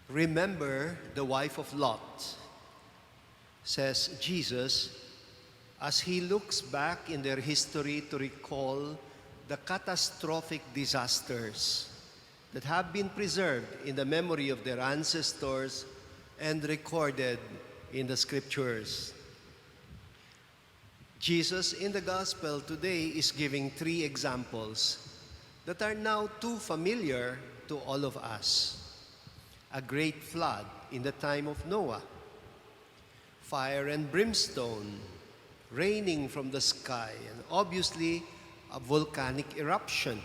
Remember the wife of Lot, says Jesus, as he looks back in their history to recall the catastrophic disasters that have been preserved in the memory of their ancestors and recorded in the scriptures. Jesus in the gospel today is giving three examples that are now too familiar to all of us. A great flood in the time of Noah, fire and brimstone raining from the sky, and obviously a volcanic eruption,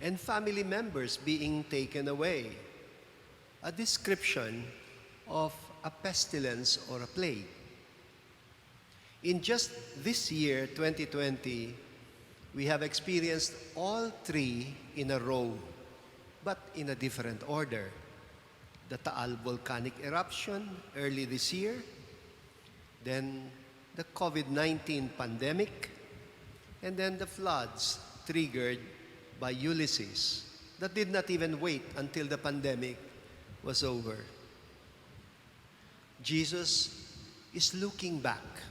and family members being taken away. A description of a pestilence or a plague. In just this year, 2020, we have experienced all three in a row, but in a different order. The Taal volcanic eruption early this year, then the COVID-19 pandemic, and then the floods triggered by Ulysses that did not even wait until the pandemic was over. Jesus is looking back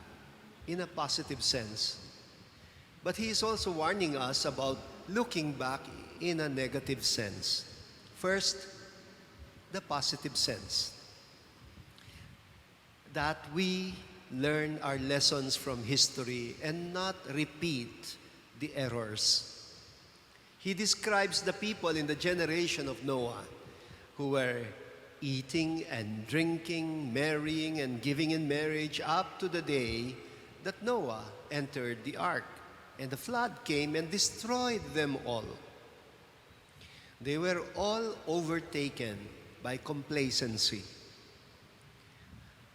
in a positive sense, but he is also warning us about looking back in a negative sense. First, the positive sense, that we learn our lessons from history and not repeat the errors. He describes the people in the generation of Noah who were eating and drinking, marrying and giving in marriage up to the day that Noah entered the ark and the flood came and destroyed them all. They were all overtaken by complacency.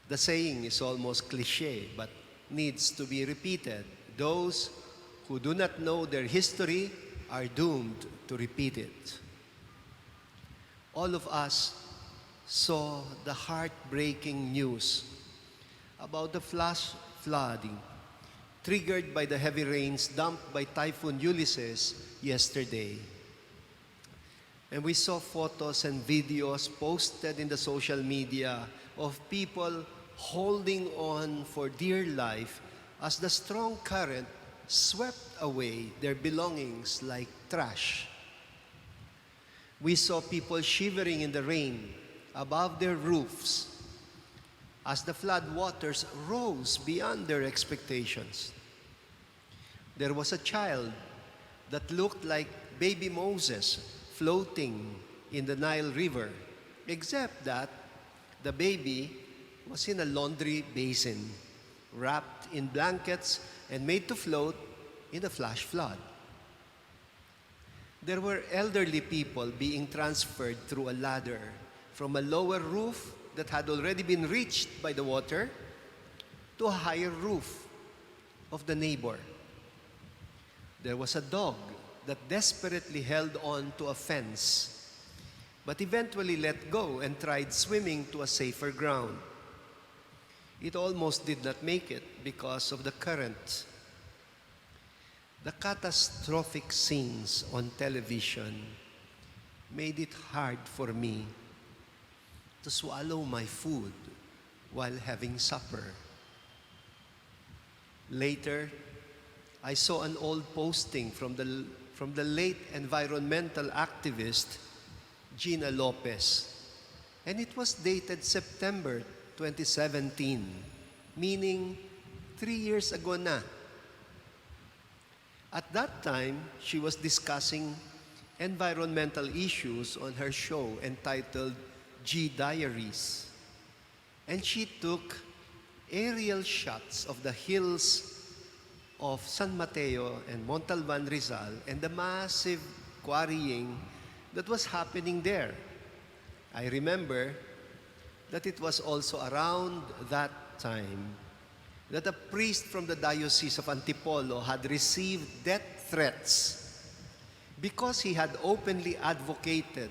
The saying is almost cliché, but needs to be repeated. Those who do not know their history are doomed to repeat it. All of us saw the heartbreaking news about the flash flooding triggered by the heavy rains dumped by Typhoon Ulysses yesterday. And we saw photos and videos posted in the social media of people holding on for dear life as the strong current swept away their belongings like trash. We saw people shivering in the rain above their roofs as the flood waters rose beyond their expectations. There was a child that looked like baby Moses floating in the Nile River, except that the baby was in a laundry basin, wrapped in blankets and made to float in the flash flood. There were elderly people being transferred through a ladder from a lower roof that had already been reached by the water to a higher roof of the neighbor. There was a dog that desperately held on to a fence, but eventually let go and tried swimming to a safer ground. It almost did not make it because of the current. The catastrophic scenes on television made it hard for me to swallow my food while having supper. Later, I saw an old posting from the late environmental activist Gina Lopez, and it was dated September 2017, meaning 3 years ago na. At that time, she was discussing environmental issues on her show entitled G Diaries, and she took aerial shots of the hills of San Mateo and Montalban, Rizal, and the massive quarrying that was happening there. I remember that it was also around that time that a priest from the Diocese of Antipolo had received death threats because he had openly advocated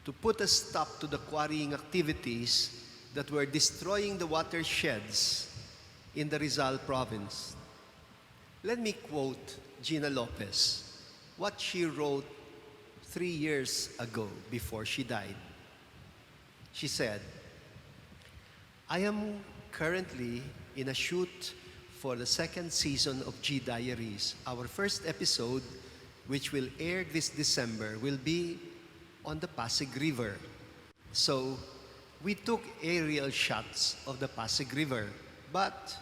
to put a stop to the quarrying activities that were destroying the watersheds in the Rizal province. Let me quote Gina Lopez, what she wrote 3 years ago before she died. She said, I am currently in a shoot for the second season of G Diaries. Our first episode, which will air this December, will be on the Pasig River. So, we took aerial shots of the Pasig River, but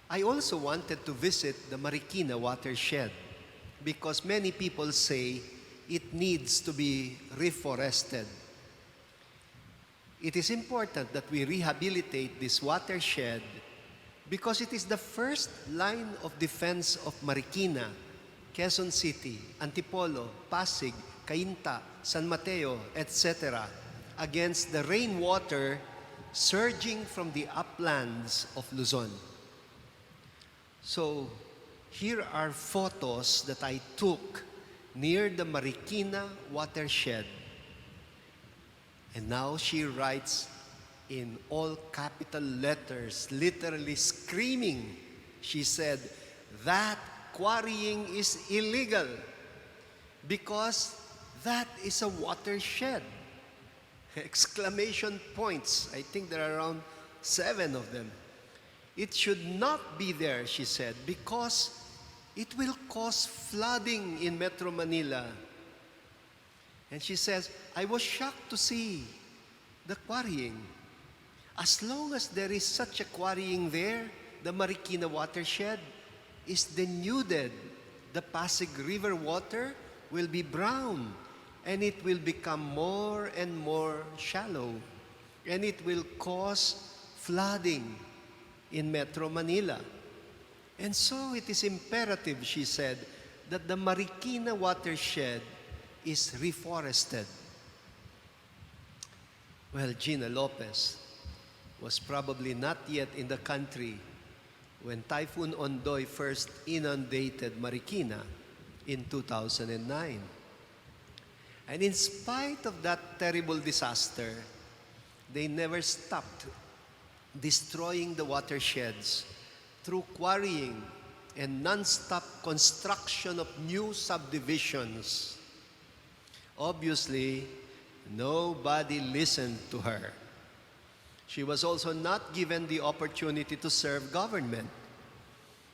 I also wanted to visit the Marikina watershed because many people say it needs to be reforested. It is important that we rehabilitate this watershed because it is the first line of defense of Marikina, Quezon City, Antipolo, Pasig, Cainta, San Mateo, etc. against the rainwater surging from the uplands of Luzon. So, here are photos that I took near the Marikina watershed. And now she writes in all capital letters, literally screaming. She said, that quarrying is illegal because that is a watershed. Exclamation points. I think there are around 7 of them. It should not be there, she said, because it will cause flooding in Metro Manila. And she says, I was shocked to see the quarrying. As long as there is such a quarrying there, the Marikina watershed is denuded. The Pasig River water will be brown, and it will become more and more shallow, and it will cause flooding in Metro Manila. And so it is imperative, she said, that the Marikina watershed is reforested. Well, Gina Lopez was probably not yet in the country when Typhoon Ondoy first inundated Marikina in 2009. And in spite of that terrible disaster, they never stopped destroying the watersheds through quarrying and non-stop construction of new subdivisions. Obviously, nobody listened to her. She was also not given the opportunity to serve government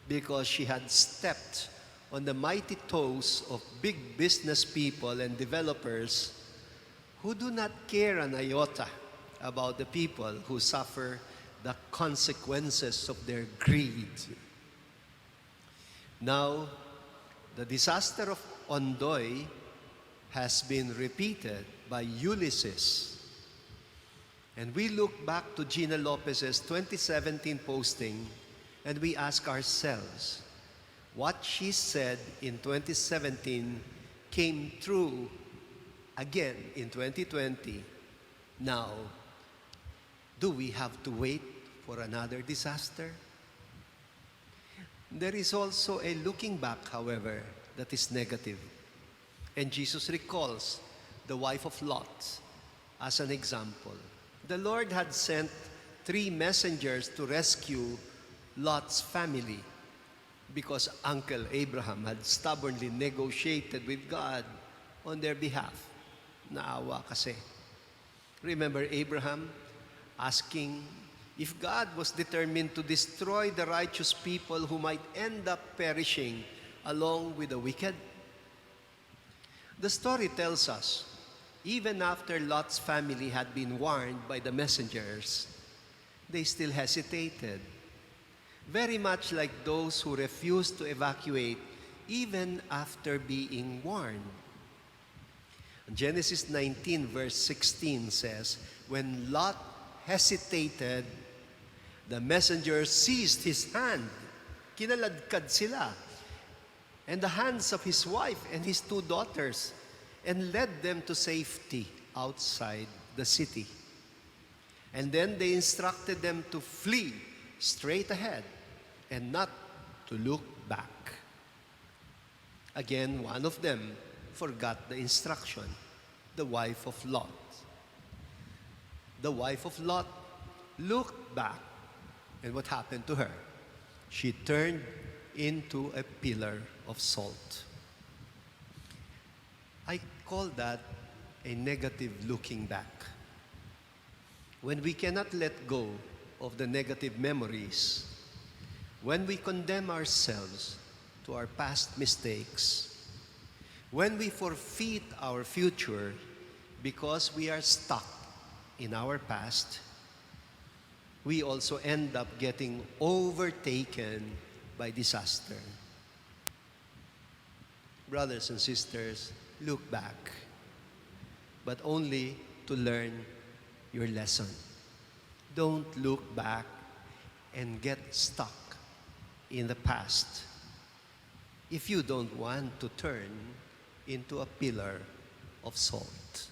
because she had stepped on the mighty toes of big business people and developers who do not care an iota about the people who suffer the consequences of their greed. Now, the disaster of Ondoy has been repeated by Ulysses. And we look back to Gina Lopez's 2017 posting and we ask ourselves, what she said in 2017 came true again in 2020. Now, do we have to wait for another disaster? There is also a looking back, however, that is negative. And Jesus recalls the wife of Lot as an example. The Lord had sent 3 messengers to rescue Lot's family because Uncle Abraham had stubbornly negotiated with God on their behalf. Naawa kasi. Remember Abraham asking if God was determined to destroy the righteous people who might end up perishing along with the wicked? The story tells us, even after Lot's family had been warned by the messengers, they still hesitated. Very much like those who refused to evacuate even after being warned. Genesis 19 verse 16 says, when Lot hesitated, the messenger seized his hand. Kinaladkad sila. And the hands of his wife and his 2 daughters, and led them to safety outside the city. And then they instructed them to flee straight ahead and not to look back. Again, one of them forgot the instruction, the wife of Lot. The wife of Lot looked back, and what happened to her? She turned into a pillar of salt. I call that a negative looking back. when we cannot let go of the negative memories, when we condemn ourselves to our past mistakes, when we forfeit our future because we are stuck in our past, we also end up getting overtaken by disaster. Brothers and sisters, look back, but only to learn your lesson. Don't look back and get stuck in the past if you don't want to turn into a pillar of salt.